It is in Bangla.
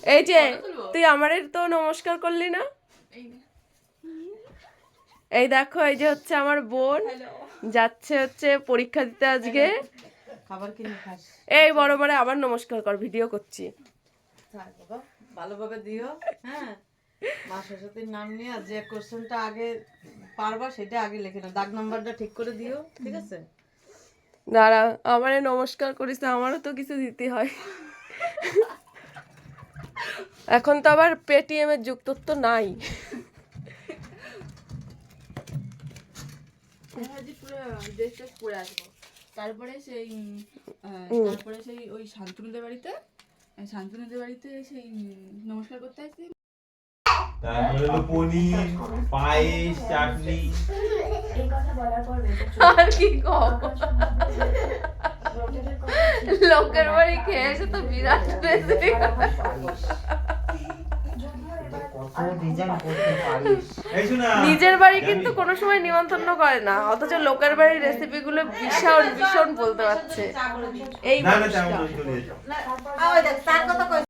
এই যে তুই আমারে তো নমস্কার করলি না। এই দেখো, এই যে হচ্ছে আমার বোন যাচ্ছে হচ্ছে পরীক্ষা দিতে আজকে। খাবার কিনে খাস। এই বড় বড় আবার নমস্কার কর, ভিডিও করছি। থাক বাবা, ভালোভাবে দিও। হ্যাঁ, মা সরস্বতীর নাম নিয়ে যে কোশ্চেনটা আগে পারবা সেটা আগে লিখে নাও, দাগ নাম্বারটা ঠিক করে দিও, ঠিক আছে? দাঁড়া, আমারে নমস্কার করিস না, আমারও তো কিছু দিতে হয়। এখন তো আবার পেটিএম এর যুগ, তোর তো নাই। পরে আসবো, তারপরে সেই ওই শান্তনুদের বাড়িতে সেই নমস্কার করতে আসছি। তারপরে হলো পনির, পায়েস, চাটনি। আর কি কম, লোকের বাড়ি খেয়ে এসে তো বিরাট রেসিপি। এই শোনা, নিজের বাড়ি কিন্তু কোনো সময় নিমন্ত্রণ করে না, অথচ লোকের বাড়ির রেসিপি গুলো ভীষণ ভীষণ বলতে পারছে এই না না মানুষটা। চলে যেত।